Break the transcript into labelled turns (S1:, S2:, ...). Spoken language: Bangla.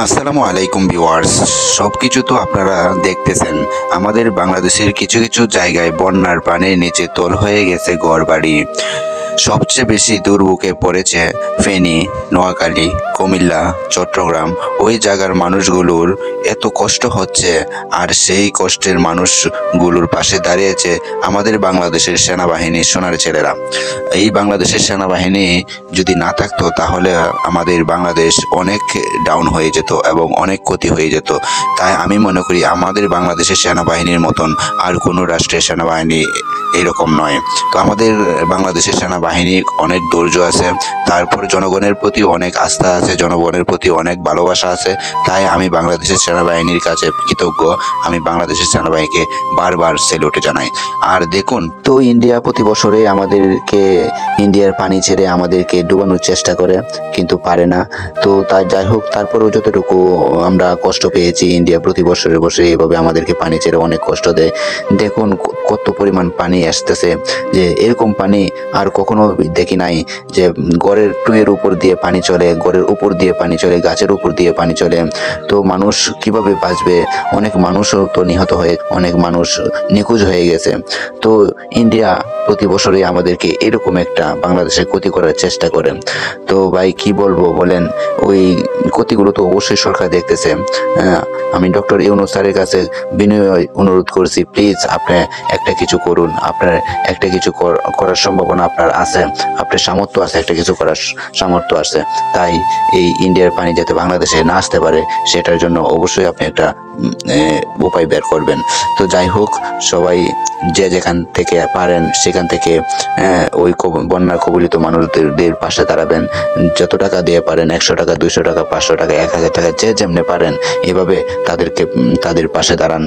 S1: আসসালামু আলাইকুম ভিউয়ার্স। সবকিছু তো আপনারা দেখতেছেন। আমাদের বাংলাদেশের কিছু কিছু জায়গায় বন্যার পানির নিচে তল হয়ে গেছে ঘরবাড়ি। সবচেয়ে বেশি দুর্ভোগে পড়েছে ফেনী, নোয়াখালী, কুমিল্লা, চট্টগ্রাম। ওই জায়গার মানুষগুলোর এত কষ্ট হচ্ছে, আর সেই কষ্টের মানুষগুলোর পাশে দাঁড়িয়েছে আমাদের বাংলাদেশের সেনাবাহিনী, সোনার ছেলেরা। এই বাংলাদেশের সেনাবাহিনী যদি না থাকতো তাহলে আমাদের বাংলাদেশ অনেক ডাউন হয়ে যেত এবং অনেক ক্ষতি হয়ে যেত। তাই আমি মনে করি আমাদের বাংলাদেশের সেনাবাহিনীর মতন আর কোনো রাষ্ট্রের সেনাবাহিনী এরকম নয়। তো আমাদের বাংলাদেশের সেনাবাহিনী অনেক ধৈর্য আছে, তারপর জনগণের প্রতি অনেক আস্থা আছে, জনগণের প্রতি অনেক ভালোবাসা আছে। তাই আমি বাংলাদেশের সেনাবাহিনীর কাছে কৃতজ্ঞ। আমি বাংলাদেশের সেনাবাহিনীকে বারবার স্যালুট জানাই। আর দেখুন তো, ইন্ডিয়া প্রতি বছরে আমাদেরকে ইন্ডিয়ার পানি ছেড়ে আমাদেরকে ডুবানোর চেষ্টা করে, কিন্তু পারে না। তো তার যাই হোক, তারপরেও যতটুকু আমরা কষ্ট পেয়েছি, ইন্ডিয়া প্রতি বছরে বছরে এইভাবে আমাদেরকে পানি ছেড়ে অনেক কষ্ট দেয়। দেখুন কত পরিমাণ পানি আসতেছে, যে এরকম পানি আর কখনো দেখি নাই। যে ঘরের টুয়ের উপর দিয়ে পানি চলে, ঘরের উপর দিয়ে পানি চলে, গাছের উপর দিয়ে পানি চলে। তো মানুষ কিভাবে বাঁচবে? অনেক মানুষও তো নিহত হয়ে, অনেক মানুষ নিখোঁজ হয়ে গেছে। তো ইন্ডিয়া প্রতি বছরে আমাদেরকে এরকম একটা বাংলাদেশের ক্ষতি করার চেষ্টা করে। তো ভাই কি বলবো বলেন, ওই ক্ষতিগুলো তো অবশ্যই সরকার দেখতেছে। আমি ডক্টর ইউনূস স্যারের কাছে বিনয় অনুরোধ করছি, প্লিজ আপনি একটা কিছু করুন। আপনার একটা কিছু করার সম্ভাবনা আপনার আছে, আপনার সামর্থ্য আছে, একটা কিছু করার সামর্থ্য আছে। তাই এই ইন্ডিয়ার পানি যাতে বাংলাদেশে না আসতে পারে, সেটার জন্য অবশ্যই আপনি একটা উপায় বের করবেন। তো যাই হোক, সবাই যে যেখান থেকে পারেন সেখান থেকে ওই বন্যার কবলিত মানুষদের পাশে দাঁড়াবেন। যত টাকা দিয়ে পারেন, 100 টাকা, 200 টাকা, 500 টাকা, 1000 টাকা, যে যেমনি পারেন এভাবে তাদের পাশে দাঁড়ান।